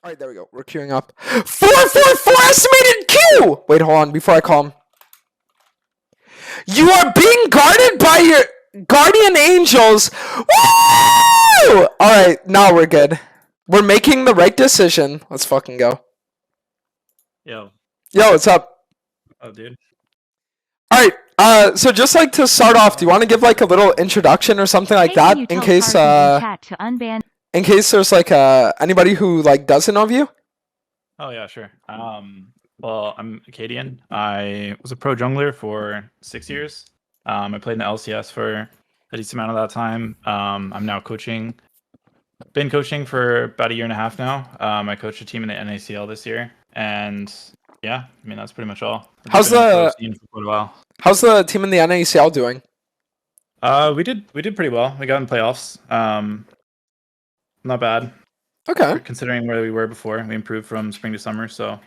All right, there we go. We're queuing up. 444 estimated Q! Wait, hold on before I call him. You are being guarded by your guardian angels. Woo! All right, now we're good. We're making the right decision. Let's fucking go. Yo, what's up? Oh, dude. All right. So just like to start off, do you want to give like a little introduction or something like that in case in case there's like anybody who like doesn't know of you? Oh yeah, sure. Well, I'm Acadian. I was a pro jungler for 6 years. I played in the LCS for a decent amount of that time. I'm now coaching. Been coaching for about a year and a half now. I coached a team in the NACL this year, and yeah, I mean that's pretty much all. How's the team in the NACL doing? We did pretty well. We got in playoffs. Not bad. Okay. Considering where we were before, we improved from spring to summer, so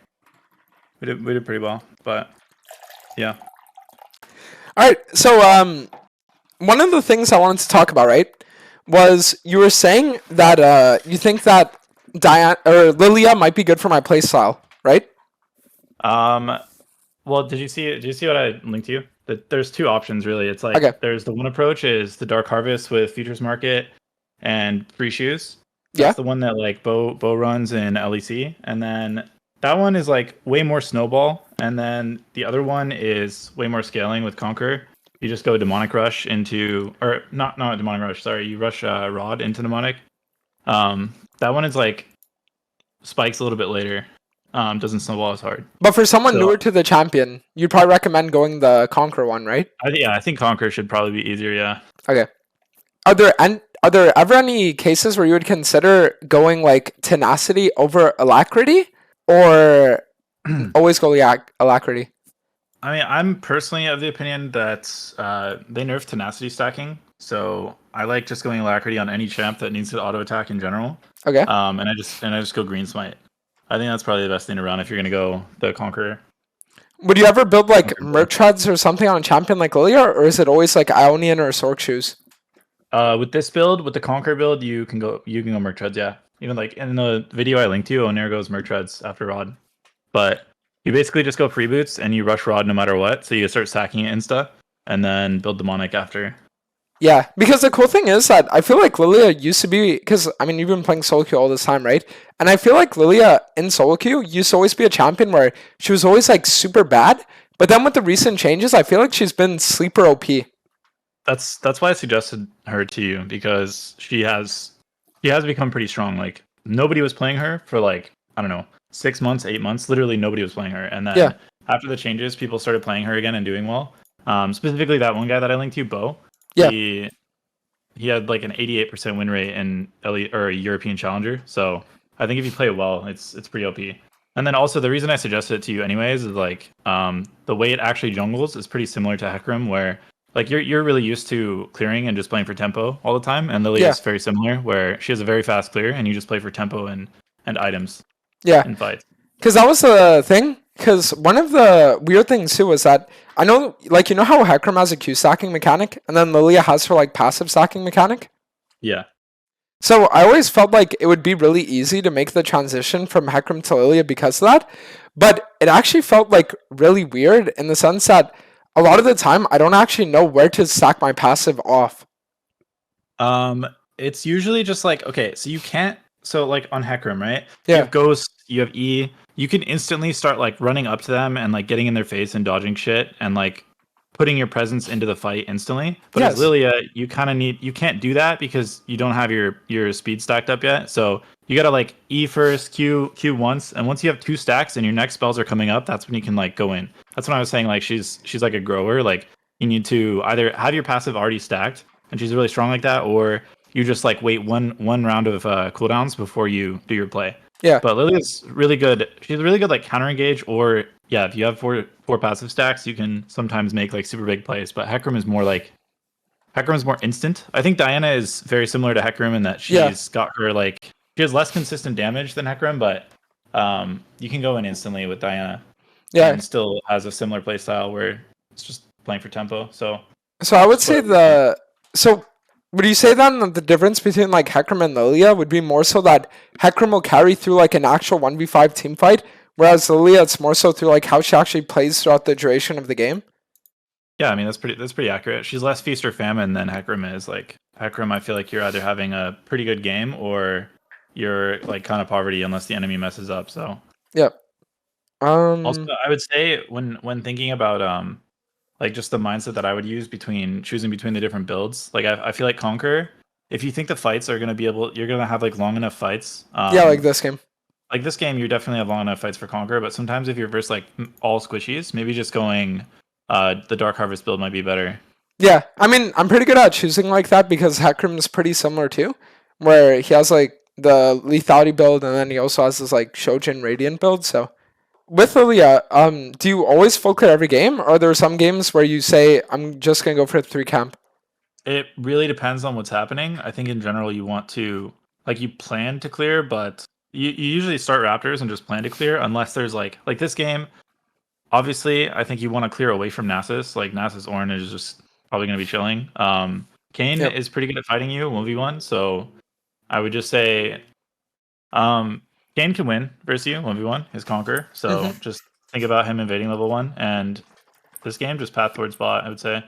we did pretty well. But yeah. All right. So one of the things I wanted to talk about, right, was you were saying that you think that Lillia might be good for my playstyle, right? Well, did you see what I linked to you? That there's two options really. It's like there's the one approach is the Dark Harvest with Futures Market and free shoes. That's the one that like Bo runs in LEC, and then that one is like way more snowball, and then the other one is way more scaling with Conquer. You just go demonic rush into, or not demonic rush. Sorry, you rush Rod into demonic. That one is like spikes a little bit later. Doesn't snowball as hard. But for someone newer to the champion, you'd probably recommend going the Conquer one, right? I think Conquer should probably be easier. Yeah. Okay. Are there ever any cases where you would consider going like tenacity over alacrity, or always go alacrity? I mean, I'm personally of the opinion that they nerfed tenacity stacking, so I like just going alacrity on any champ that needs to auto attack in general. Okay. And I just go green smite. I think that's probably the best thing to run if you're gonna go the Conqueror. Would you ever build like Merc Treads or something on a champion like Lillia, or is it always like Ionian or Sork Shoes? With this build, with the Conqueror build, you can go Merc Treads, yeah. Even like in the video I linked to, Onair goes Merc Treads after Rod. But you basically just go free boots and you rush Rod no matter what, so you start stacking it insta, and then build demonic after. Yeah, because the cool thing is that I feel like Lillia used to be, because I mean you've been playing solo queue all this time, right? And I feel like Lillia in solo queue used to always be a champion where she was always like super bad, but then with the recent changes, I feel like she's been sleeper OP. That's why I suggested her to you, because she has become pretty strong. Like nobody was playing her for like, I don't know, 6 months, 8 months. Literally nobody was playing her, and then after the changes, people started playing her again and doing well. Specifically that one guy that I linked to, Bo. Yeah. He had like an 88% win rate in a European Challenger. So I think if you play it well, it's pretty OP. And then also the reason I suggested it to you anyways is like the way it actually jungles is pretty similar to HECARIM, where like you're really used to clearing and just playing for tempo all the time, and Lillia is very similar, where she has a very fast clear and you just play for tempo and items. Yeah. In fights. Because that was the thing. Because one of the weird things too was that I know, like, you know how HECARIM has a Q stacking mechanic, and then Lillia has her like passive stacking mechanic. Yeah. So I always felt like it would be really easy to make the transition from HECARIM to Lillia because of that, but it actually felt like really weird in the sense that a lot of the time I don't actually know where to stack my passive off. It's usually just like, okay, so you can't, so like on HECARIM, right? Yeah. You have Ghost, you have E. You can instantly start like running up to them and like getting in their face and dodging shit and like putting your presence into the fight instantly. But as Lillia, you can't do that because you don't have your speed stacked up yet. So you gotta like E first, Q once, and once you have 2 stacks and your next spells are coming up, that's when you can like go in. That's when I was saying like she's like a grower. Like you need to either have your passive already stacked and she's really strong like that, or you just like wait one round of cooldowns before you do your play. Yeah. But Lillia's really good. She's really good like counter engage, or if you have four passive stacks, you can sometimes make like super big plays. But HECARIM is more instant. I think Diana is very similar to HECARIM in that she's got her like she has less consistent damage than HECARIM, but you can go in instantly with Diana. Yeah. And still has a similar playstyle where it's just playing for tempo. So I would say Would you say then that the difference between like HECARIM and Lillia would be more so that HECARIM will carry through like an actual 1v5 team fight, whereas Lillia it's more so through like how she actually plays throughout the duration of the game? Yeah, I mean that's pretty accurate. She's less feast or famine than HECARIM is. Like HECARIM, I feel like you're either having a pretty good game or you're like kind of poverty unless the enemy messes up. So Yeah. also, I would say when thinking about like just the mindset that I would use between choosing between the different builds, like I feel like Conquer, if you think the fights are gonna be you're gonna have like long enough fights. Yeah, like this game. Like this game, you definitely have long enough fights for Conquer, but sometimes if you're versus like all squishies, maybe just going the Dark Harvest build might be better. Yeah, I mean, I'm pretty good at choosing like that because HECARIM is pretty similar too, where he has like the lethality build and then he also has this like Shojin Radiant build. So with Lillia, do you always full clear every game, or are there some games where you say I'm just gonna go for the 3 camp? It really depends on what's happening. I think in general you want to like you plan to clear, but you usually start Raptors and just plan to clear unless there's like this game. Obviously, I think you want to clear away from Nasus. Like Nasus Ornn is just probably going to be chilling. Kane Yep. is pretty good at fighting you 1v1, so I would just say Kane can win versus you 1v1, his Conquer. So just think about him invading level 1, and this game just path towards bot, I would say.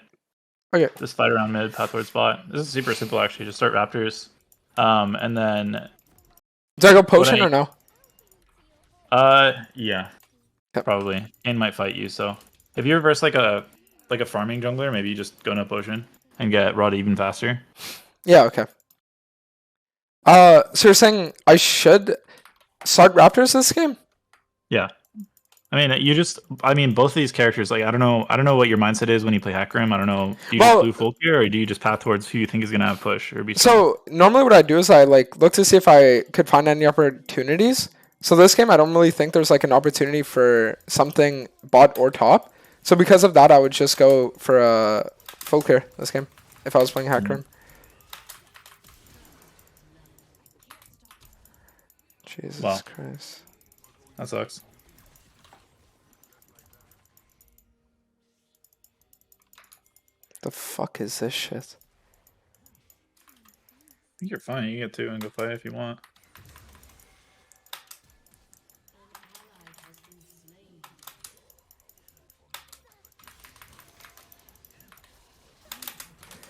Okay. Just fight around mid, path towards bot. This is super simple actually. Just start Raptors. And then Do I go potion or no? Yeah. Yep. Probably. Kane might fight you, so if you reverse like a farming jungler, maybe you just go no potion and get Rod even faster. Yeah, okay. So you're saying I should start Raptors this game? Yeah. I mean, both of these characters, like I don't know what your mindset is when you play HECARIM. I don't know. Do you just blue full clear, or do you just path towards who you think is gonna have push or be strong? So normally what I do is I like look to see if I could find any opportunities. So this game I don't really think there's like an opportunity for something bot or top. So because of that I would just go for a full clear this game if I was playing HECARIM. Jesus Christ. That sucks. The fuck is this shit? I think you're fine. You get 2 and go fight if you want.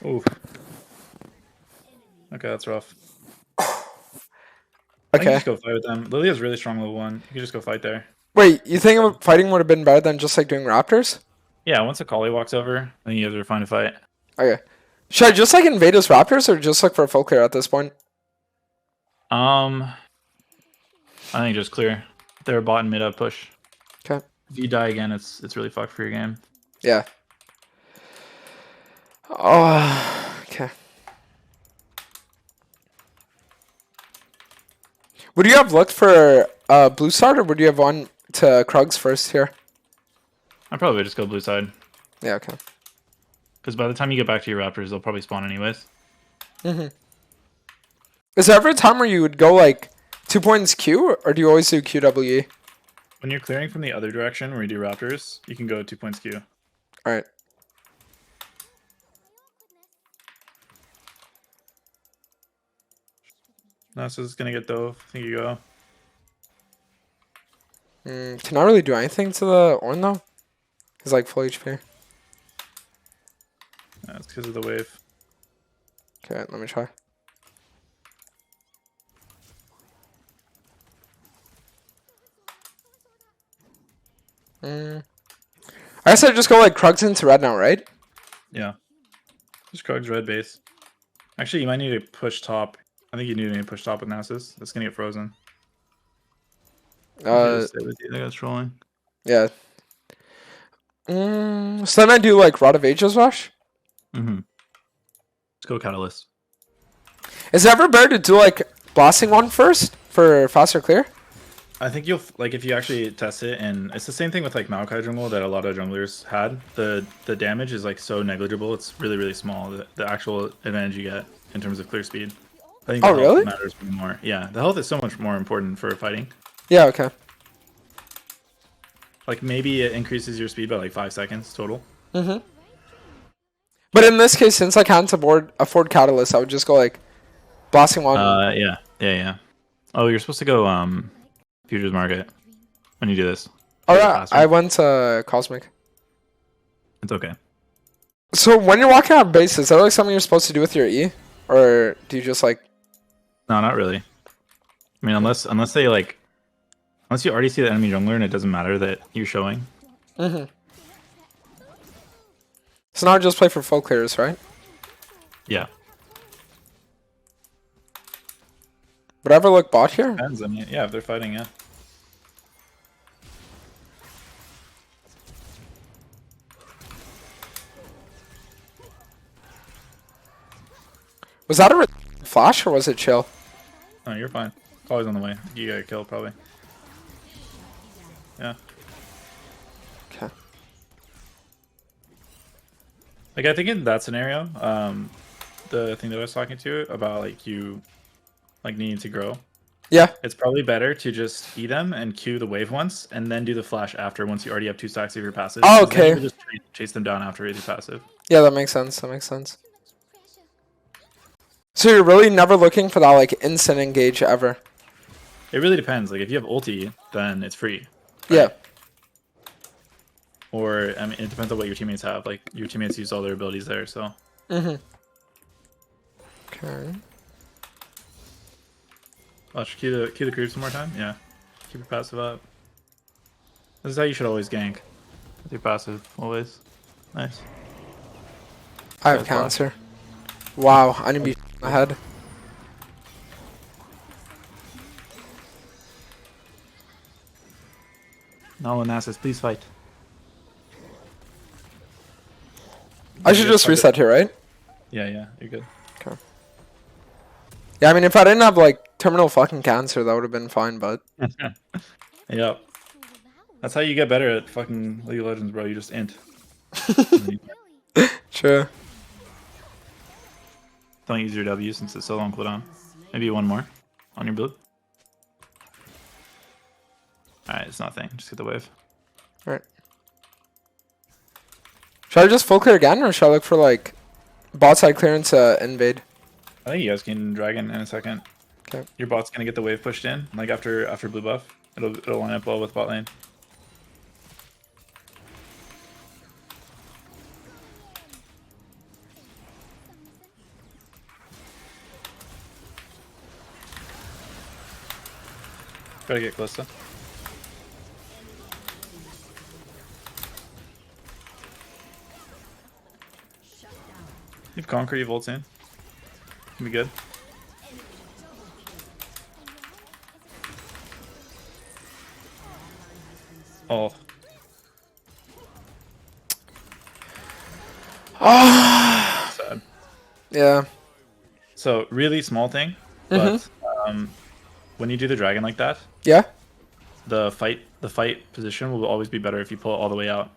Ooh. Okay, that's rough. Okay. I can just go fight with them. Lillia's really strong level 1. You can just go fight there. Wait, you think fighting would have been better than just like doing Raptors? Yeah, once a Kali walks over, then you guys are fine to fight. Okay. Should I just like invade his Raptors or just look for a full clear at this point? I think just clear. They're bot and mid up push. Okay. If you die again, it's really fucked for your game. Yeah. Oh, okay. Would you have looked for blue start or would you have won to Krugs first here? I'd probably just go blue side. Yeah, okay. Because by the time you get back to your Raptors, they'll probably spawn anyways. Is there ever a time where you would go like 2 points Q or do you always do QWE? When you're clearing from the other direction where you do Raptors, you can go 2 points Q. Alright. Nasa's gonna get dove. I think you go. Can I really do anything to the Ornn though? He's like full HP. That's because of the wave. Okay, let me try. I guess I just go like Krugs into red now, right? Yeah. Just Krug's red base. Actually, you might need to push top. I think you need to push top with Nasus. That's gonna get frozen. Stay with you. That guy's trolling. Yeah. So then I do like Rod of Ages rush. Let's go Catalyst. Is it ever better to do like blasting one first for faster clear? I think you'll like if you actually test it, and it's the same thing with like Maokai jungle that a lot of junglers had. The damage is like so negligible; it's really small. The actual advantage you get in terms of clear speed. I think the health matters more. Yeah, the health is so much more important for fighting. Yeah. Okay. Like maybe it increases your speed by like 5 seconds total. But in this case, since I can't afford Catalyst, I would just go like Blasting Wand. Yeah. Oh, you're supposed to go Futures Market when you do this. Oh yeah, I went Cosmic. It's okay. So when you're walking out of base, is that like something you're supposed to do with your E? Or do you just like... No, not really. I mean, unless they like... Unless you already see the enemy jungler and it doesn't matter that you're showing. So now I just play for full clears, right? Yeah. Would I ever look bot here? Depends, I mean, yeah, if they're fighting, yeah. Was that a flash or was it chill? Oh, you're fine. Always on the way. You got a kill, probably. Yeah. Okay. Like, I think in that scenario, the thing that I was talking to about, like, you, like, needing to grow. Yeah. It's probably better to just E them and Q the wave once, and then do the flash after once you already have 2 stacks of your passive. Oh, okay. Then you just chase them down after your passive. Yeah, that makes sense. That makes sense. So you're really never looking for that, like, instant engage ever? It really depends. Like, if you have ulti, then it's free. Right? Yeah. Or, I mean, it depends on what your teammates have. Like, your teammates use all their abilities there, so. Okay. Watch, cue the creep some more time. Yeah. Keep your passive up. This is how you should always gank. With your passive, always. Nice. I have cancer. Wow, I need to be ahead. No one asks, please fight. I should just reset here, right? Yeah, you're good. Okay. Yeah, I mean, if I didn't have, like, terminal fucking cancer, that would have been fine, but... Yep. That's how you get better at fucking League of Legends, bro. You just int. True. Don't use your W since it's so long cooldown. Maybe one more on your blue. Alright, it's nothing. Just get the wave. Alright. Should I just full clear again, or should I look for, like, bot side clearance invade? I think you guys can dragon in a second. Okay. Your bot's gonna get the wave pushed in, like after blue buff. It'll line up well with bot lane. Gotta get close though. You've conquered, you've ult soon. Be good. Oh. Sad. Yeah. So really small thing, but when you do the dragon like that, Yeah? the fight position will always be better if you pull it all the way out.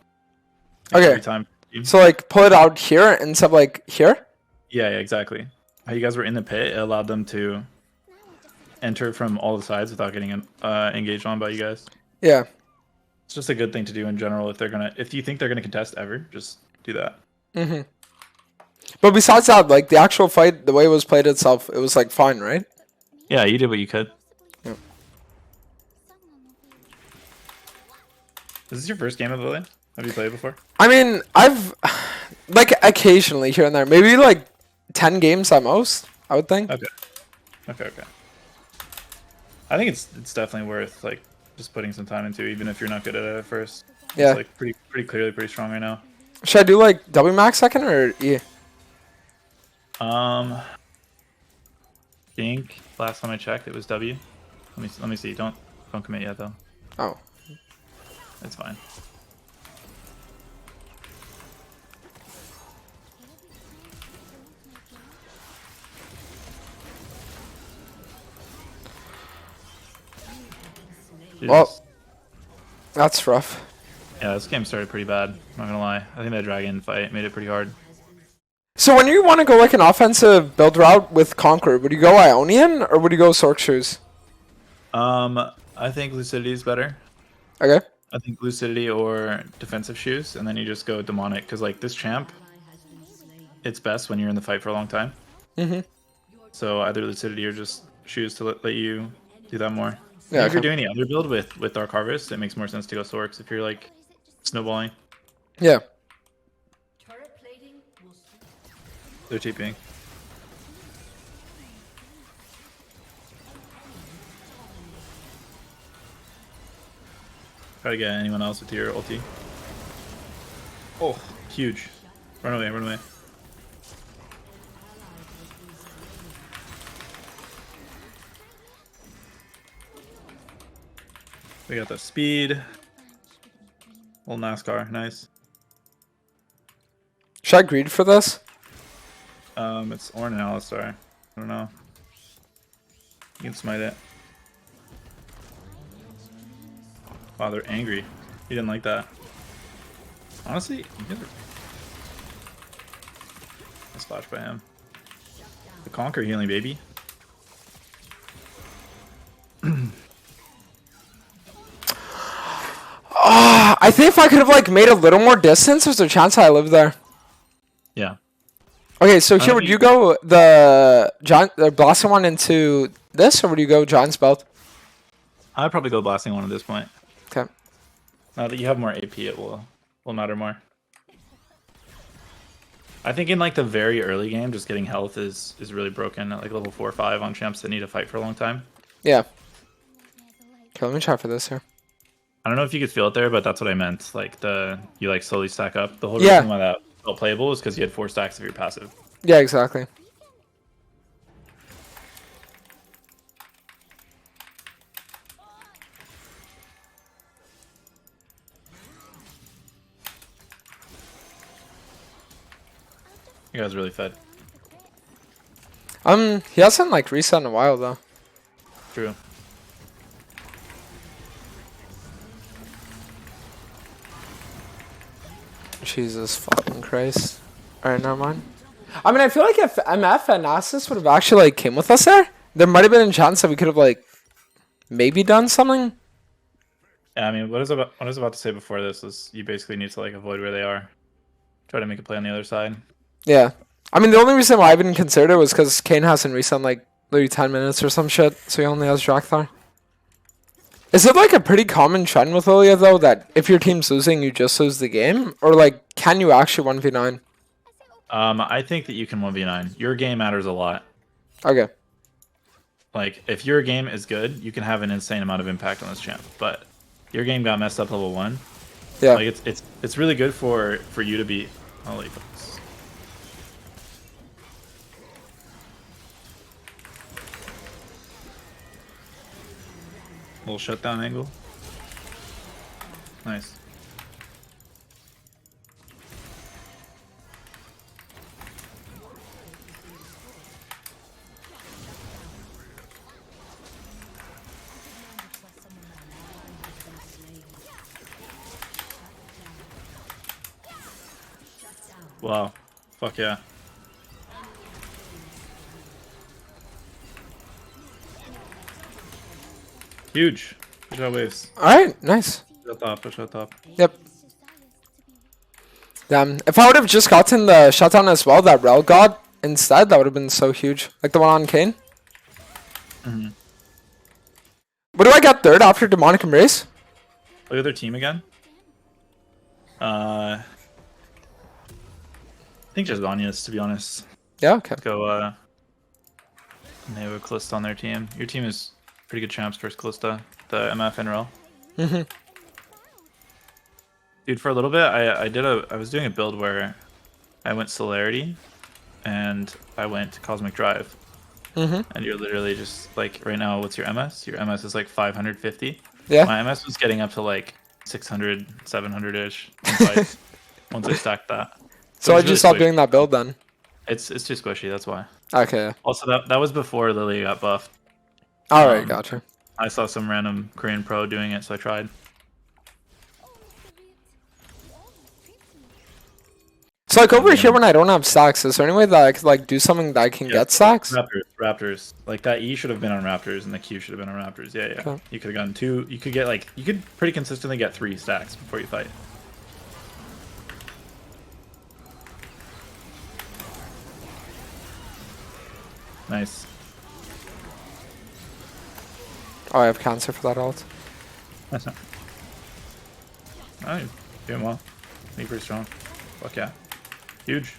Okay. Every time. So, like, pull it out here instead of, like, here? Yeah, exactly. How you guys were in the pit, it allowed them to enter from all the sides without getting engaged on by you guys. Yeah. It's just a good thing to do in general if you think they're gonna contest ever, just do that. But besides that, like, the actual fight, the way it was played itself, it was, like, fine, right? Yeah, you did what you could. Yeah. Is this your first game of Lillia? Have you played before? I mean, I've, like, occasionally here and there. Maybe, like, 10 games at most, I would think. Okay. I think it's definitely worth, like, just putting some time into, even if you're not good at it at first. Yeah. It's, like, pretty clearly pretty strong right now. Should I do, like, W max second or E? I think last time I checked it was W. Let me see. Don't commit yet though. Oh. It's fine. Well, that's rough. Yeah, this game started pretty bad. Not gonna lie. I think that dragon fight made it pretty hard. So when you want to go, like, an offensive build route with Conquer, would you go Ionian or would you go Sork Shoes? I think Lucidity is better. Okay. I think Lucidity or Defensive Shoes, and then you just go Demonic, because, like, this champ, it's best when you're in the fight for a long time. Mm-hmm. So either Lucidity or just choose to let you do that more. Yeah, And if you're okay. doing the other build with Dark Harvest, it makes more sense to go Sorks if you're like snowballing. Yeah. They're TPing. Try to get anyone else with your ulti. Oh, huge. Run away, run away. We got the speed. Old NASCAR, nice. Should I greed for this? It's Ornn and Alistar. I don't know. You can smite it. Wow, they're angry. He didn't like that. Honestly, nice flash by him. The Conquer healing, baby. I think if I could have like made a little more distance, there's a chance I live there. Yeah. Okay, so here would you go the blasting one into this, or would you go Giant's Belt? I'd probably go blasting one at this point. Okay. Now that you have more AP, it will matter more. I think in like the very early game, just getting health is really broken at like level 4 or 5 on champs that need to fight for a long time. Yeah. Okay, let me try for this here. I don't know if you could feel it there, but that's what I meant. Like you like slowly stack up. The whole Yeah. reason why that felt playable is because you had 4 stacks of your passive. Yeah, exactly. You guys really fed. He hasn't like reset in a while though. True. Jesus fucking Christ. Alright, never mind. I mean, I feel like if MF and Nasus would have actually like came with us there might have been a chance that we could have like maybe done something. Yeah, I mean, what I was about to say before this is you basically need to like avoid where they are. Try to make a play on the other side. Yeah. I mean, the only reason why I didn't consider it was because Kane hasn't reset in like literally 10 minutes or some shit, so he only has Drakthar. Is it like a pretty common trend with Lillia though that if your team's losing, you just lose the game? Or like, can you actually 1v9? I think that you can 1v9. Your game matters a lot. Okay. Like, if your game is good, you can have an insane amount of impact on this champ. But your game got messed up level 1. Yeah. Like, it's really good for you to be... Holy fuck. Little shutdown angle. Nice. Wow. Fuck yeah. Huge. Push out waves. Alright, nice. Push out top. Yep. Damn. If I would have just gotten the shutdown as well that Rel got instead, that would have been so huge. Like the one on Kane. Mm-hmm. What do I get third after Demonic Embrace? Look at their team again. I think just Vanya's, to be honest. Yeah, okay. Let's go, they have a Callista on their team. Your team is pretty good champs versus Callista, the MF and Rel. Mm-hmm. Dude, for a little bit, I was doing a build where I went Celerity and I went Cosmic Drive. Mm-hmm. And you're literally just like, right now, what's your MS? Your MS is like 550. Yeah. My MS was getting up to like 600, 700-ish in fights once I stacked that. So I it's really just stopped quick. doing that build then. It's too squishy, that's why. Okay. Also, that was before Lillia got buffed. Alright, gotcha. I saw some random Korean pro doing it, so I tried. So like over here when I don't have stacks, is there any way that I could like do something that I can get stacks? Raptors. Like that E should have been on Raptors and the Q should have been on Raptors. Yeah, yeah. Okay. You could have gotten 2. You could get like, you could pretty consistently get 3 stacks before you fight. Nice. Oh, I have cancer for that ult. Oh, you're doing well. You're pretty strong. Fuck yeah. Huge.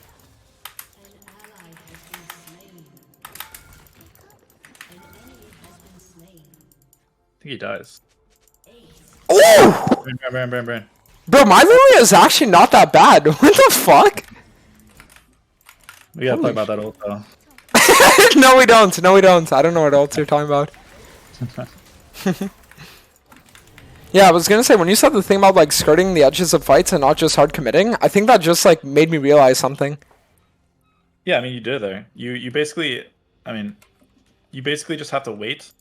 I think he dies. Oh! Brain. Bro, my Lillia is actually not that bad. What the fuck? We gotta Holy talk about that ult though. No, we don't. No, we don't. I don't know what else you're talking about. Yeah, I was gonna say, when you said the thing about like skirting the edges of fights and not just hard committing, I think that just like made me realize something. Yeah, I mean you did it there. You basically, I mean, you basically just have to wait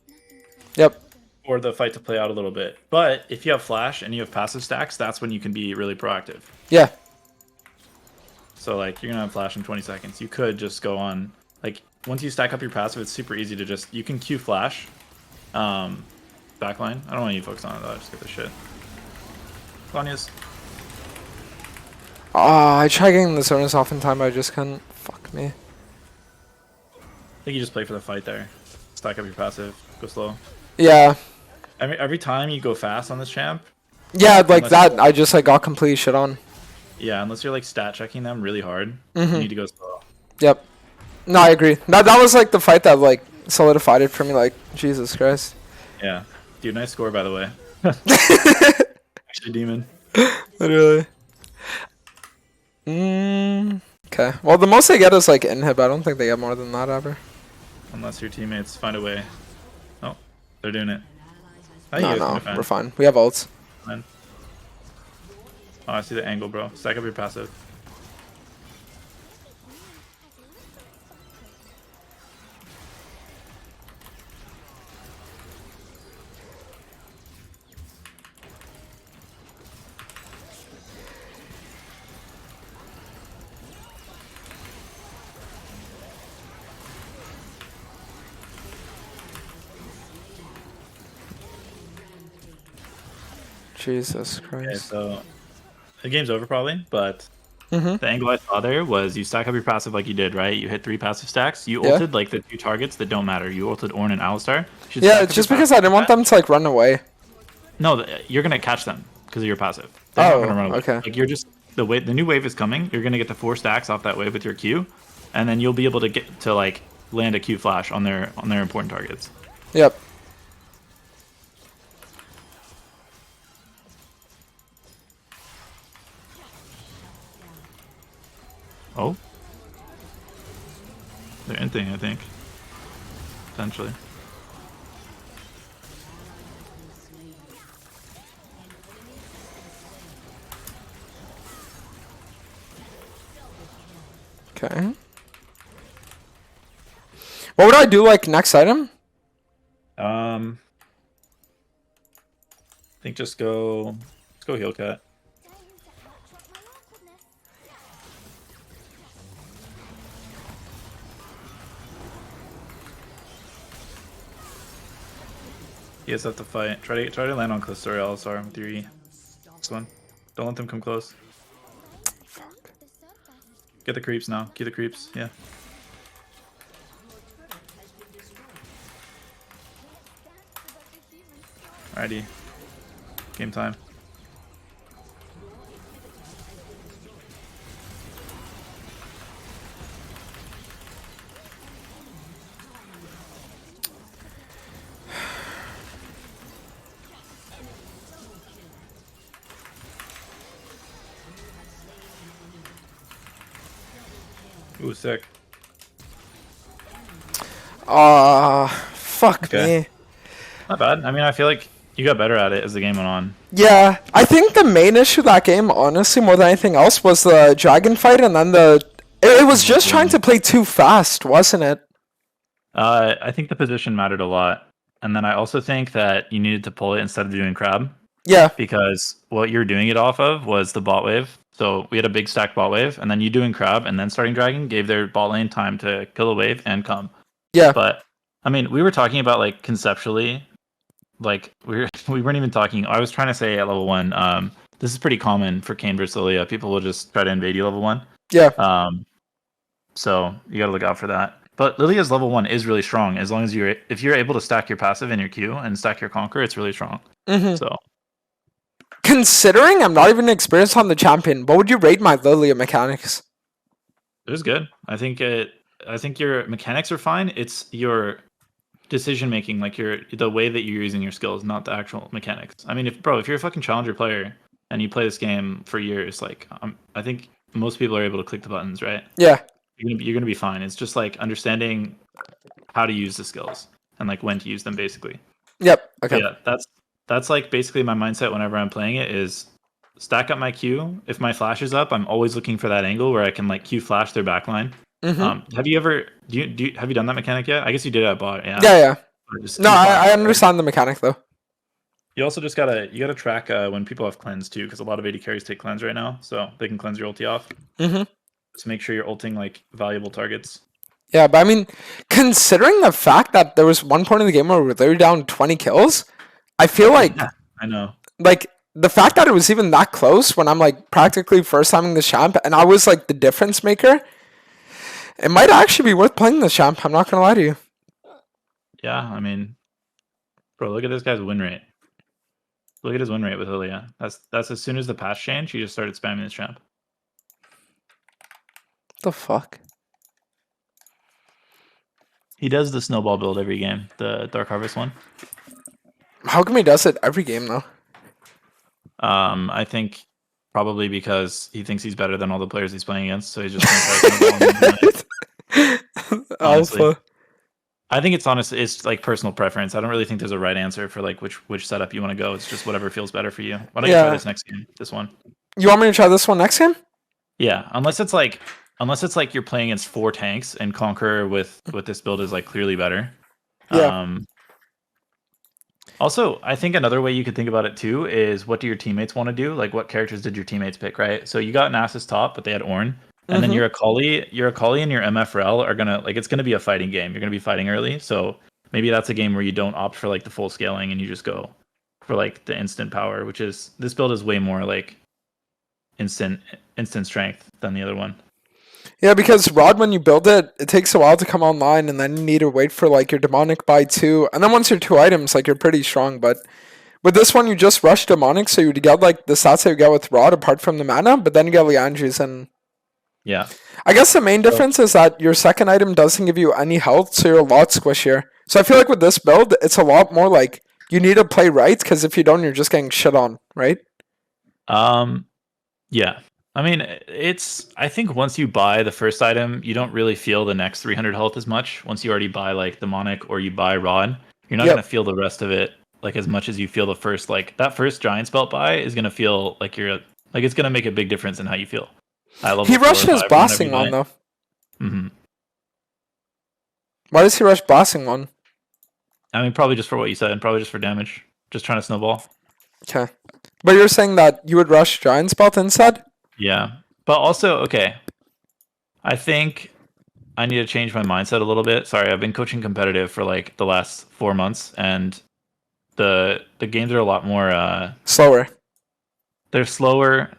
Yep. for the fight to play out a little bit. But if you have flash and you have passive stacks, that's when you can be really proactive. Yeah. So like you're gonna have flash in 20 seconds. You could just go on like once you stack up your passive, it's super easy to just you can Q flash. Backline. I don't want you to focus on it though, just get the shit. Claudius. I tried getting the zonas off in time, but I just couldn't. Fuck me. I think you just play for the fight there. Stack up your passive, go slow. Yeah. Every time you go fast on this champ. Yeah, like that, I just like got complete shit on. Yeah, unless you're like stat checking them really hard, you need to go slow. Yep. No, I agree. That was like the fight that like solidified it for me. Like Jesus Christ. Yeah, dude, nice score by the way. Actually, demon. Literally. Okay. Well, the most they get is like inhib. I don't think they get more than that ever. Unless your teammates find a way. Oh, they're doing it. No, we're fine. We have ults. Fine. Oh, I see the angle, bro. Stack up your passive. Jesus Okay, Christ. so the game's over probably, but Mm-hmm. the angle I saw there was you stack up your passive like you did, right? You hit 3 passive stacks. You Yeah. ulted like the 2 targets that don't matter. You ulted Ornn and Alistar. You should Yeah, stack up it's your just because passive I didn't want like them to like run away. No, you're gonna catch them because of your passive. They're not Oh, gonna run away. okay. Like you're just the new wave is coming. You're gonna get the 4 stacks off that wave with your Q, and then you'll be able to get to like land a Q flash on their important targets. Yep. Oh, they're inting, I think, potentially. Okay. What would I do like next item? I think just go heal cat. You guys have to fight. Try to land on close story Alistar with your E. This one. Don't let them come close. Fuck. Get the creeps now. Get the creeps. Yeah. Alrighty. Game time. Ooh, sick. Fuck Okay. me. Not bad. I mean, I feel like you got better at it as the game went on. Yeah, I think the main issue of that game, honestly, more than anything else, was the dragon fight, and then it was just trying to play too fast, wasn't it? I think the position mattered a lot. And then I also think that you needed to pull it instead of doing crab. Yeah. Because what you're doing it off of was the bot wave. So we had a big stack bot wave, and then you doing crab and then starting dragon gave their bot lane time to kill a wave and come. Yeah. But I mean, we were talking about like conceptually, like we weren't even talking. I was trying to say at level 1, this is pretty common for Kayn versus Lillia. People will just try to invade you level 1. Yeah. So you got to look out for that. But Lilia's level 1 is really strong as long as if you're able to stack your passive in your Q and stack your conquer, it's really strong. Mm-hmm. So Considering I'm not even experienced on the champion, what would you rate my Lillia mechanics? it was good. I think your mechanics are fine. It's your decision making, like the way that you're using your skills, not the actual mechanics. I mean, if you're a fucking challenger player and you play this game for years, like I think most people are able to click the buttons, right? Yeah. You're gonna be fine. It's just like understanding how to use the skills and like when to use them, basically. Yep. But Okay. yeah, that's like basically my mindset whenever I'm playing it is stack up my Q. If my flash is up, I'm always looking for that angle where I can like Q flash their backline. Mm-hmm. Have you ever have you done that mechanic yet? I guess you did at bot, yeah. Yeah, yeah. Just No, Q flash, I right? understand the mechanic though. You also just gotta track when people have cleanse too, because a lot of AD carries take cleanse right now, so they can cleanse your ulti off. Mm-hmm. Just make sure you're ulting like valuable targets. Yeah, but I mean, considering the fact that there was one point in the game where we were down 20 kills, I feel Yeah, I know. like the fact that it was even that close when I'm like practically first timing the champ and I was like the difference maker, it might actually be worth playing the champ. I'm not gonna lie to you. Yeah, I mean, bro, look at this guy's win rate. Look at his win rate with Lillia. That's as soon as the patch changed, he just started spamming this champ. What the fuck? He does the snowball build every game, the Dark Harvest one. How come he does it every game though? I think probably because he thinks he's better than all the players he's playing against, so he's just gonna try to snowball. Honestly. Alpha. I think it's like personal preference. I don't really think there's a right answer for like which setup you want to go. It's just whatever feels better for you. Why don't you try this next game? This one. You want me to try this one next game? Yeah, unless it's like you're playing against 4 tanks and Conqueror with this build is like clearly better. Yeah. Also, I think another way you could think about it too is what do your teammates want to do? Like what characters did your teammates pick, right? So you got Nasus top, but they had Ornn. And then your Akali and your MFRL are gonna like it's gonna be a fighting game. You're gonna be fighting early. So maybe that's a game where you don't opt for like the full scaling and you just go for like the instant power, which is this build is way more like instant strength than the other one. Yeah, because Rod, when you build it, it takes a while to come online, and then you need to wait for like your demonic buy 2, and then once you're 2 items, like you're pretty strong. But with this one, you just rush demonic, so you get like the stats that you get with Rod, apart from the mana, but then you get Leandries, and yeah, I guess the main difference is that your second item doesn't give you any health, so you're a lot squishier. So I feel like with this build, it's a lot more like you need to play right, because if you don't, you're just getting shit on, right? Yeah. I mean, I think once you buy the first item, you don't really feel the next 300 health as much. Once you already buy like demonic or you buy Rod, you're not gonna feel the rest of it like as much as you feel the first like that first Giants belt buy is gonna feel like it's gonna make a big difference in how you feel. He rushed his blasting one though. Mm-hmm. Why does he rush blasting one? I mean, probably just for what you said, and probably just for damage. Just trying to snowball. Okay. But you're saying that you would rush Giant's belt instead? Yeah. But also, okay. I think I need to change my mindset a little bit. Sorry, I've been coaching competitive for like the last 4 months, and the games are a lot more slower. They're slower,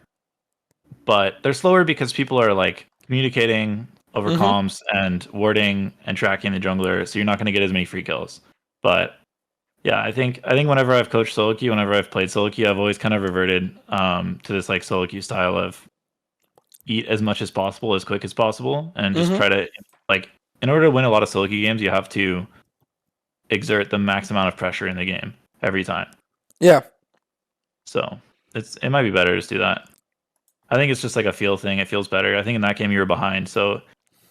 but they're slower because people are like communicating over comms and warding and tracking the jungler, so you're not going to get as many free kills. But yeah, I think whenever I've coached solo queue, whenever I've played solo queue, I've always kind of reverted to this like solo queue style of eat as much as possible, as quick as possible, and just try to like in order to win a lot of solo queue games, you have to exert the max amount of pressure in the game every time. Yeah. So it might be better to just do that. I think it's just like a feel thing. It feels better. I think in that game you were behind, so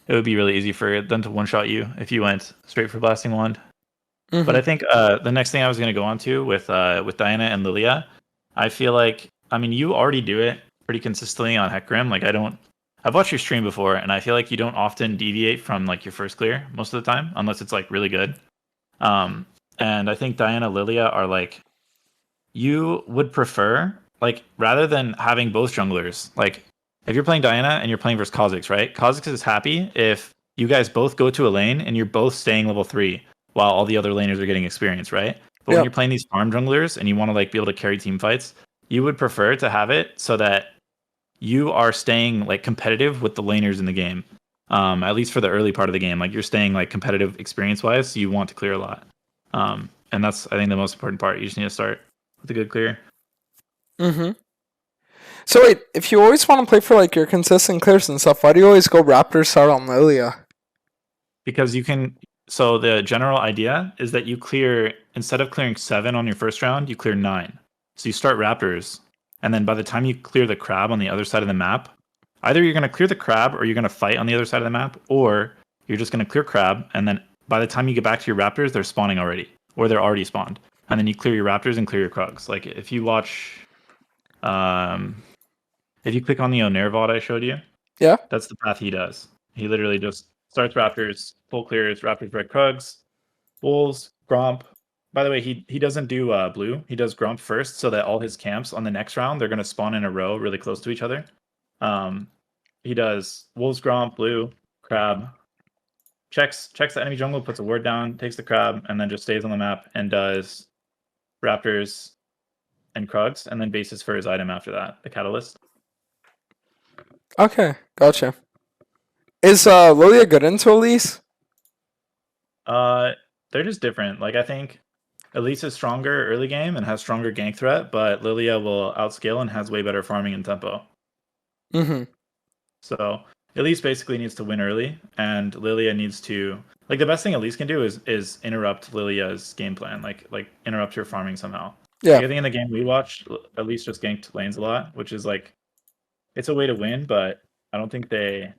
it would be really easy for them to one-shot you if you went straight for Blasting Wand. But I think the next thing I was going to go on to with Diana and Lillia, I feel like, I mean, you already do it pretty consistently on HECARIM. Like I've watched your stream before, and I feel like you don't often deviate from like your first clear most of the time, unless it's like really good. And I think Diana, Lillia are like, you would prefer, like, rather than having both junglers, like, if you're playing Diana and you're playing versus Kha'Zix, right? Kha'Zix is happy if you guys both go to a lane and you're both staying level 3 while all the other laners are getting experience, right? But when you're playing these farm junglers and you want to like be able to carry team fights, you would prefer to have it so that you are staying like competitive with the laners in the game. At least for the early part of the game. Like you're staying like competitive experience wise, so you want to clear a lot. And that's I think the most important part. You just need to start with a good clear. Mm-hmm. So wait, if you always want to play for like your consistent clears and stuff, why do you always go Raptor start on Lillia? Because you can. So the general idea is that you clear instead of clearing 7 on your first round, you clear 9. So you start Raptors, and then by the time you clear the crab on the other side of the map, either you're going to clear the crab or you're going to fight on the other side of the map, or you're just going to clear crab, and then by the time you get back to your Raptors, they're spawning already, or they're already spawned, and then you clear your Raptors and clear your Krugs. Like if you watch, if you click on the Onair VOD I showed you, Yeah. that's the path he does. He literally just starts Raptors, full clears, Raptors, red Krugs, Wolves, Gromp. By the way, he doesn't do blue. He does Gromp first, so that all his camps on the next round they're going to spawn in a row, really close to each other. He does Wolves, Gromp, blue, crab. Checks the enemy jungle, puts a ward down, takes the crab, and then just stays on the map and does Raptors and Krugs, and then bases for his item after that, the Catalyst. Okay, gotcha. Is Lillia good into Elise? They're just different. Like I think Elise is stronger early game and has stronger gank threat, but Lillia will outscale and has way better farming and tempo. Mm-hmm. So Elise basically needs to win early, and Lillia needs to like the best thing Elise can do is interrupt Lilia's game plan, like interrupt her farming somehow. Yeah. Like, I think in the game we watched, Elise just ganked lanes a lot, which is like it's a way to win, but I don't think they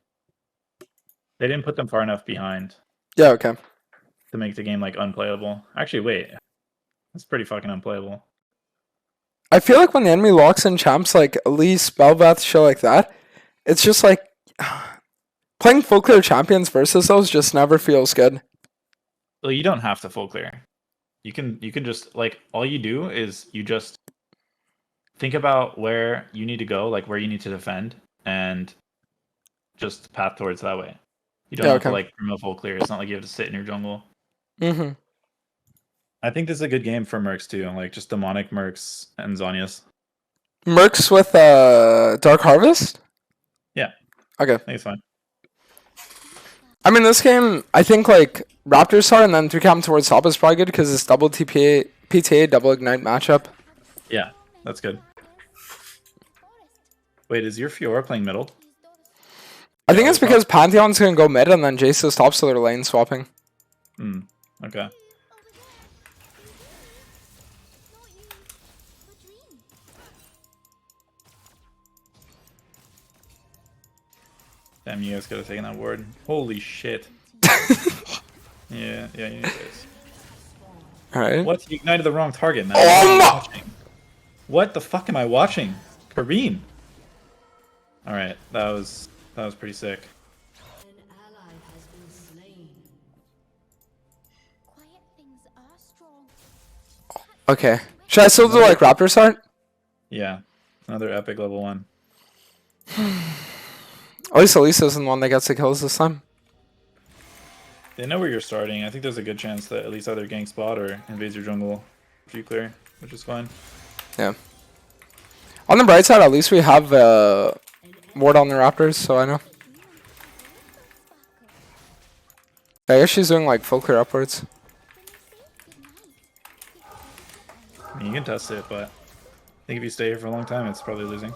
didn't put them far enough behind Yeah, okay. to make the game like unplayable. Actually, wait, that's pretty fucking unplayable. I feel like when the enemy locks in champs like Elise, Bel'Veth, shit like that, it's just like playing full clear champions versus those just never feels good. Well, you don't have to full clear. You can just like all you do is you just think about where you need to go, like where you need to defend, and just path towards that way. You don't have to like promote full clear. It's not like you have to sit in your jungle. Mm-hmm. I think this is a good game for Mercs too, like just demonic Mercs and Zhonya's. Mercs with Dark Harvest? Yeah. Okay. I think it's fine. I mean, this game, I think like Raptor start and then 3 towards top is probably good because it's double TPA, PTA, double ignite matchup. Yeah, that's good. Wait, is your Fiora playing middle? I think it's because Pantheon's going to go mid and then Jace is top, so they're lane swapping. Okay. Damn, you guys could have taken that ward. Holy shit. Yeah, you need this. Alright. What? You ignited the wrong target, man. Oh no! What the fuck am I watching? Kareem. Alright, that was pretty sick. Okay. Should I still do like Raptor start? Yeah. Another epic level 1. At least Elise isn't the one that gets the kills this time. They know where you're starting. I think there's a good chance that at least either gank spot or invades your jungle if you clear, which is fine. Yeah. On the bright side, at least we have ward on the Raptors, so I know. I guess she's doing like full clear upwards. I mean, you can test it, but I think if you stay here for a long time, it's probably losing.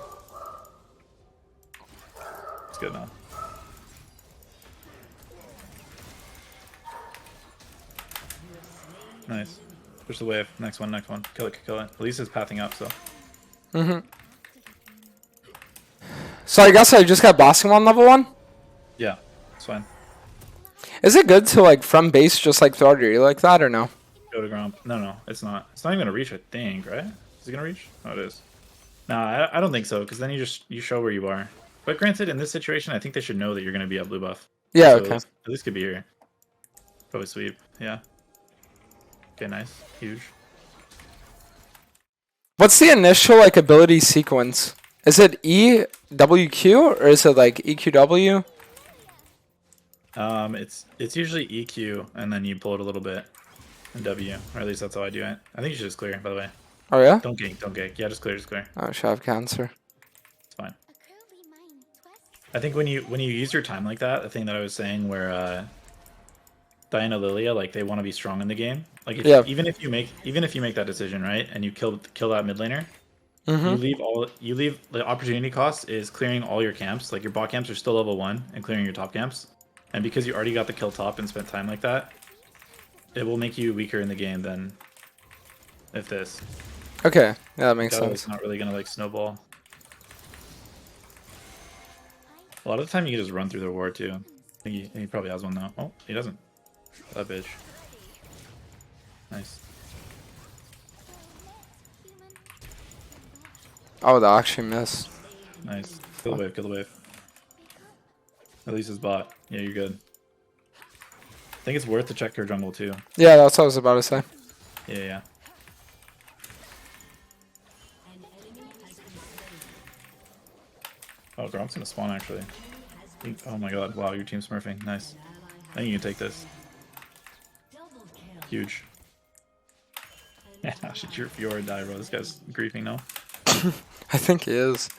It's good now. Nice. Push the wave. Next one. Kill it. At least it's pathing up, so. So I guess I just got bossing on level 1? Yeah, it's fine. Is it good to like from base just like throw out your E like that or no? Go to Gromp. No, it's not. It's not even gonna reach, I think, right? Is it gonna reach? Oh, it is. Nah, I don't think so, because then you show where you are. But granted, in this situation, I think they should know that you're gonna be at blue buff. Yeah, So okay. at least could be here. Probably sweep. Yeah. Okay, nice. Huge. What's the initial like ability sequence? Is it E, W, Q, or is it like EQW? It's usually EQ, and then you pull it a little bit, and W, or at least that's how I do it. I think you should just clear, by the way. Oh yeah? Don't gank. Yeah, just clear. Oh, I should have cancer. It's fine. I think when you use your time like that, the thing that I was saying where Diana Lillia, like they want to be strong in the game. Like if Yeah. even if you make that decision, right, and you kill that mid laner, Mm-hmm. you leave the opportunity cost is clearing all your camps. Like your bot camps are still level 1 and clearing your top camps. And because you already got the kill top and spent time like that, it will make you weaker in the game than if this. Okay. Yeah, that makes Galio is sense. not really gonna like snowball. A lot of the time you can just run through the ward too. I think he probably has one now. Oh, he doesn't. That bitch. Nice. Oh, that actually missed. Nice. Kill the wave, kill the wave. At least it's bot. Yeah, you're good. I think it's worth to check your jungle too. Yeah, that's what I was about to say. Yeah, yeah. Oh, Gromp's gonna spawn actually. Oh my god, wow, your team's smurfing. Nice. I think you can take this. Huge. Yeah, should your Fjord die, bro. This guy's griefing now. I think he is.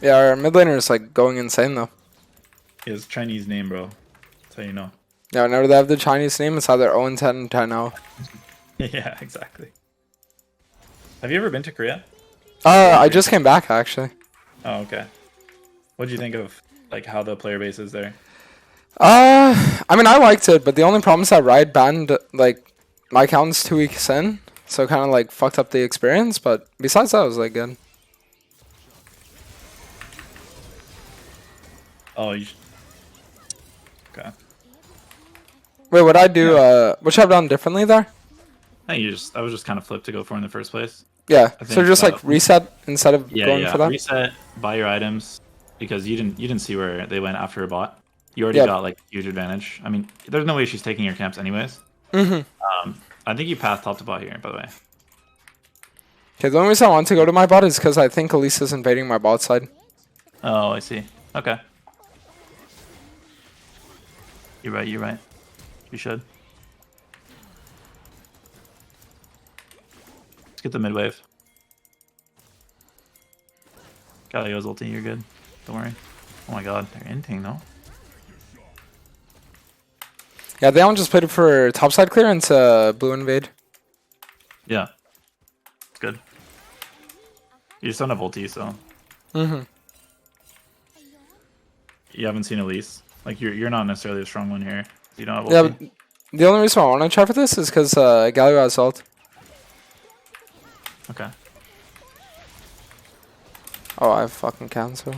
Yeah, our mid laner is like going insane though. He has Chinese name, bro. That's how you know. Yeah, whenever they have the Chinese name, it's either 0-10, 10-0. Yeah, exactly. Have you ever been to Korea? I just came back actually. Oh, okay. What do you think of like how the player base is there? I mean, I liked it, but the only problem is that Riot banned like my account's 2 weeks in, so kind of like fucked up the experience. But besides that, it was like good. Oh, okay. Wait, what I do? What should I have done differently there? I think I was just kind of flipped to go for in the first place. Yeah, I so think, just like reset instead of going for that. Reset, buy your items because you didn't see where they went after a bot. You already got like huge advantage. I mean, there's no way she's taking your camps anyways. I think you path top to bot here, by the way. Okay, the only reason I want to go to my bot is because I think Elise is invading my bot side. Oh, I see. Okay. You're right. You're right. You should. Let's get the mid wave. Galio's ulti, you're good. Don't worry. Oh my god, they're inting though. Yeah, they all just played it for topside clearance, blue invade. Yeah. It's good. You just don't have ulti, so. You haven't seen Elise. Like, you're not necessarily a strong one here. You don't have ulti. Yeah, but the only reason I want to try for this is because Galio has ult. Okay. Oh, I fucking cancel.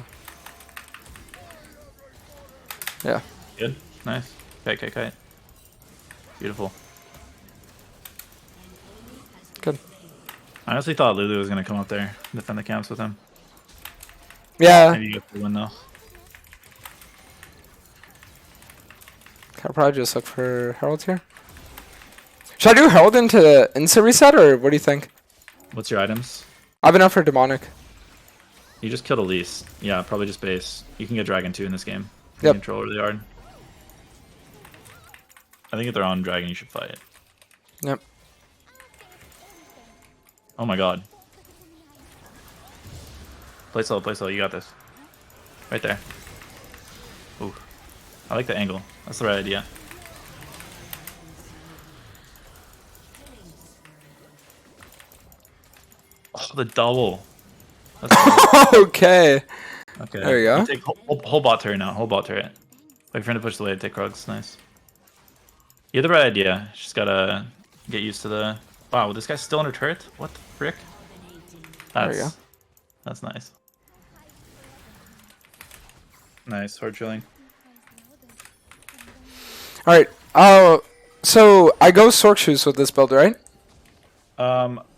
Yeah. Good. Nice. Kite. Beautiful. Good. I honestly thought Lulu was going to come up there and defend the camps with him. Yeah. Maybe you get the win, though. I'll probably just look for Herald here. Should I do Herald into Insta reset, or what do you think? What's your items? I've been up for Demonic. You just killed Elise. Yeah, probably just base. You can get Dragon 2 in this game. Yep. Control really hard. I think if they're on Dragon, you should fight it. Yep. Oh my god. Play slow, you got this. Right there. Ooh. I like the angle. That's the right idea. Oh, the double. Okay. Okay. There you go. You take whole bot turret now. Whole bot turret. Wait for him to push the wave. Take Krugs. Nice. You have the right idea. Just gotta get used to the... Wow, this guy's still under turret? What the frick? There you go. That's nice. Nice. Hard chilling. Alright. So I go Sork Shoes with this build, right?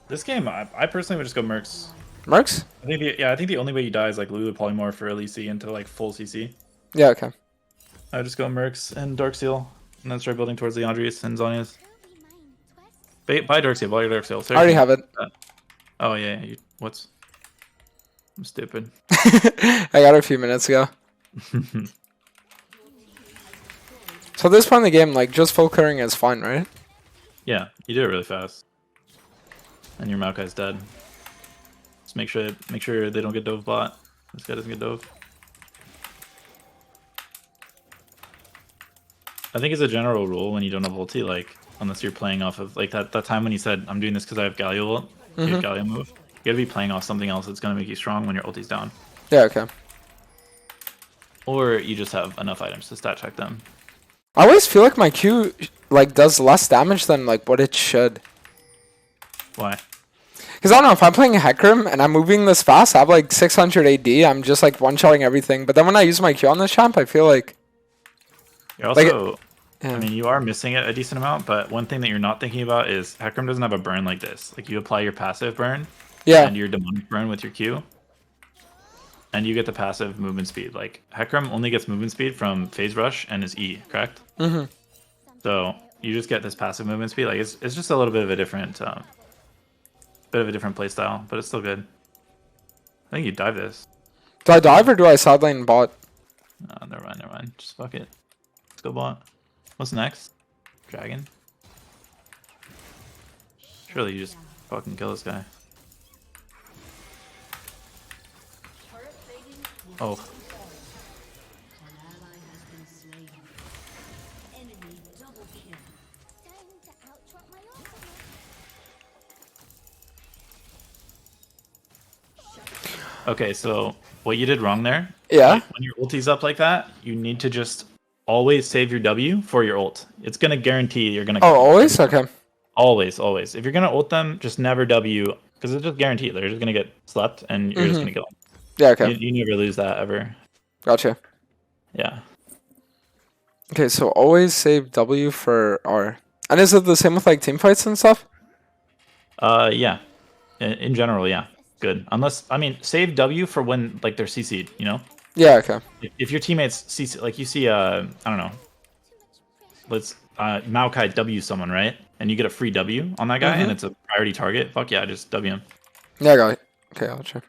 This game, I personally would just go Mercs. Mercs? I think the only way you die is like Lulu Polymorph for Elise into like full CC. Yeah, okay. I would just go Mercs and Darksteel, and then start building towards the Andres and Zonias. Buy Darksteel, buy your Darksteel. I already have it. Oh yeah, I'm stupid. I got it a few minutes ago. So at this point in the game, like, just full clearing is fine, right? Yeah, you do it really fast. And your Maokai's dead. This make sure they don't get dove bot. This guy doesn't get dove. I think as a general rule, when you don't have ulti, like unless you're playing off of like that time when you said I'm doing this because I have Galio ult, your Galio move, you gotta be playing off something else that's gonna make you strong when your ulti's down. Yeah, okay. Or you just have enough items to stat check them. I always feel like my Q like does less damage than like what it should. Why? Because I don't know, if I'm playing HECARIM and I'm moving this fast, I have like 600 AD, I'm just like one-shotting everything. But then when I use my Q on this champ, I feel like... You're also... Like, yeah. I mean, you are missing it a decent amount, but one thing that you're not thinking about is HECARIM doesn't have a burn like this. Like, you apply your passive burn and your demonic burn with your Q, and you get the passive movement speed. Like, HECARIM only gets movement speed from phase rush and his E, correct? Mm-hmm. So, you just get this passive movement speed. Like, it's just a little bit of a different... play style, but it's still good. I think you dive this. Do I dive or do I side lane bot? Never mind. Just fuck it. Let's go bot. What's next? Dragon? Surely you just fucking kill this guy. Oh. Okay, so what you did wrong there. Yeah. Like, when your ulti's up like that, you need to just always save your W for your ult. It's gonna guarantee you're gonna. Oh, always? Okay. Always. If you're gonna ult them, just never W, because it's just guaranteed. They're just gonna get slept, and you're just gonna kill them. Yeah. Okay. You never lose that ever. Gotcha. Yeah. Okay, so always save W for R. And is it the same with like team fights and stuff? Yeah. In general, yeah. Good. Unless, I mean, save W for when like they're CC'd, you know? Yeah, okay. If your teammates CC, like you see, I don't know, let's Maokai W someone, right? And you get a free W on that guy, and it's a priority target. Fuck yeah, just W him. Yeah, I got it. Okay, gotcha.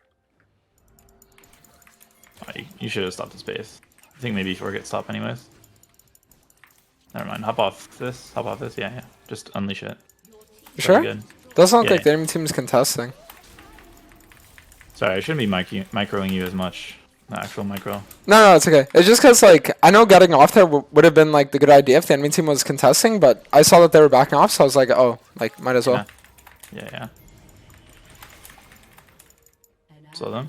You should have stopped the space. I think maybe you forget stop anyways. Never mind. Hop off this. Yeah. Just unleash it. You sure? Good. Doesn't look like the enemy team's contesting. Sorry, I shouldn't be microing you as much. The actual micro. No, it's okay. It's just because, like, I know getting off there would have been, like, the good idea if the enemy team was contesting, but I saw that they were backing off, so I was like, oh, like, might as well. Yeah. Slow them.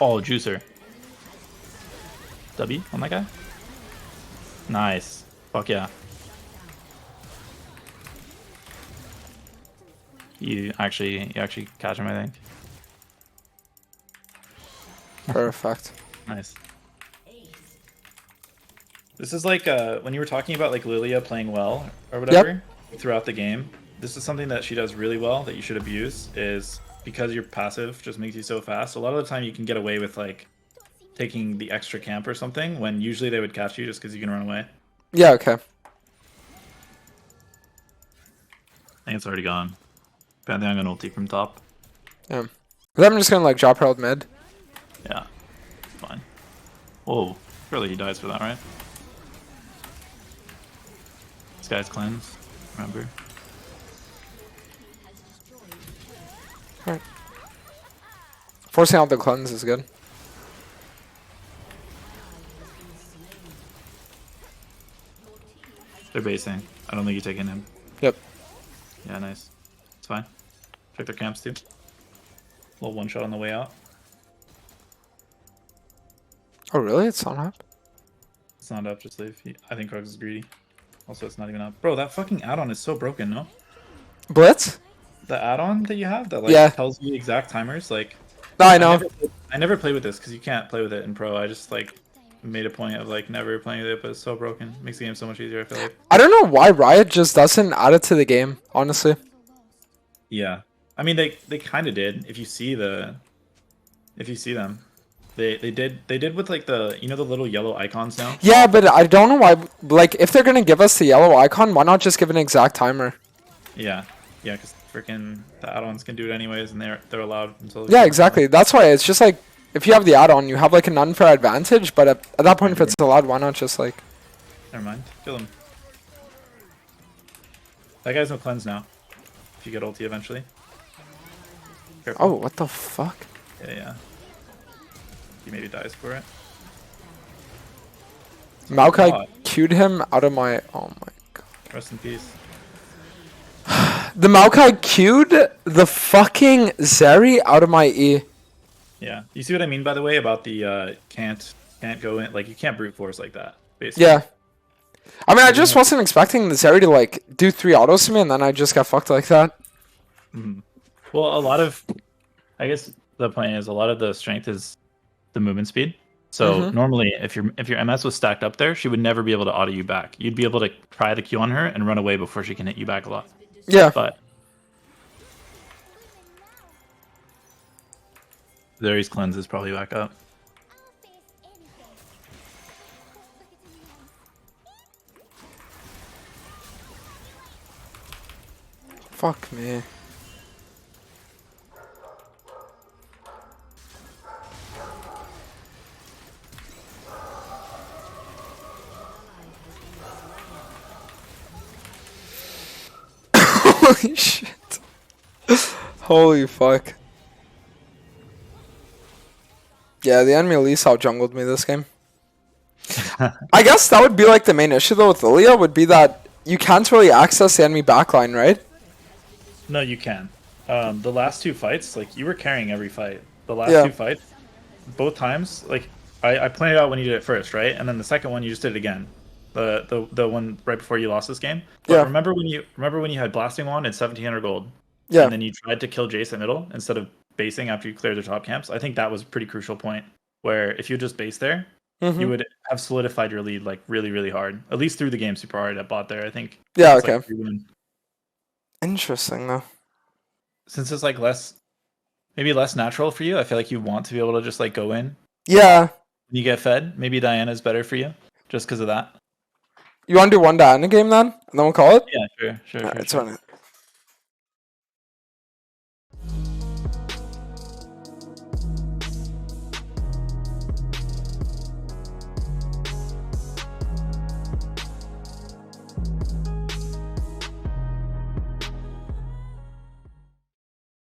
Oh, juicer. W on that guy? Nice. Fuck yeah. You actually catch him, I think. Perfect. Nice. This is like when you were talking about like Lillia playing well or whatever throughout the game. This is something that she does really well that you should abuse, is because your passive just makes you so fast. A lot of the time you can get away with like taking the extra camp or something when usually they would catch you just because you can run away. Yeah, okay. I think it's already gone. Pantheon gonna ulti from top. Yeah. Then I'm just gonna like drop herald mid. Yeah. Fine. Whoa. Surely he dies for that, right? This guy's cleanse. Remember? Alright. Forcing out the cleanse is good. They're basing. I don't think you're taking him. Yep. Yeah, nice. It's fine. Check their camps too. Little one shot on the way out. Oh, really? It's not up? It's not up, just leave. I think Krugs is greedy. Also, it's not even up. Bro, that fucking add-on is so broken, no? Blitz? The add-on that you have that like tells you exact timers, like... No, I know. I never played with this because you can't play with it in pro. I just like made a point of like never playing with it, but it's so broken. Makes the game so much easier, I feel like. I don't know why Riot just doesn't add it to the game, honestly. Yeah. I mean, they kind of did. If you see them. They did with like the, you know, the little yellow icons now? Yeah, but I don't know why, like, if they're gonna give us the yellow icon, why not just give an exact timer? Yeah, because freaking the add-ons can do it anyways, and they're allowed until... Yeah, exactly. That's why it's just like, if you have the add-on, you have like an unfair advantage, but at that point, if it's allowed, why not just like... Never mind. Kill him. That guy's no cleanse now. If you get ulti eventually. Careful. Oh, what the fuck? Yeah. He maybe dies for it. Maokai God. queued him out of my... Oh my god. Rest in peace. The Maokai queued the fucking Zeri out of my E. Yeah. You see what I mean, by the way, about the can't go in, like, you can't brute force like that, basically. Yeah. I mean, I just wasn't expecting the Zeri to, like, do 3 autos to me, and then I just got fucked like that. Mm-hmm. Well, a lot of... I guess the point is, a lot of the strength is the movement speed. So normally, if your MS was stacked up there, she would never be able to auto you back. You'd be able to try the Q on her and run away before she can hit you back a lot. Yeah. But Zeri's cleanse is probably back up. Fuck me. Holy shit. Holy fuck. Yeah, the enemy Elise out-jungled me this game. I guess that would be like the main issue though with Lillia would be that you can't really access the enemy backline, right? No, you can. The last 2 fights, like, you were carrying every fight. The last 2 fights, both times, like, I pointed out when you did it first, right? And then the second one you just did it again. The one right before you lost this game. But Yeah. remember when you had blasting wand and 1700 gold? Yeah. And then you tried to kill Jace at middle instead of basing after you cleared the top camps? I think that was a pretty crucial point where if you just base there, you would have solidified your lead like really, really hard. At least through the game super hard at bot there, I think. Yeah, It's okay. like 3-win. Interesting though. Since it's like maybe less natural for you, I feel like you want to be able to just like go in. Yeah. When you get fed, maybe Diana's better for you just because of that. You want to do one Diana game then? And then we'll call it? Yeah, sure. Alright, so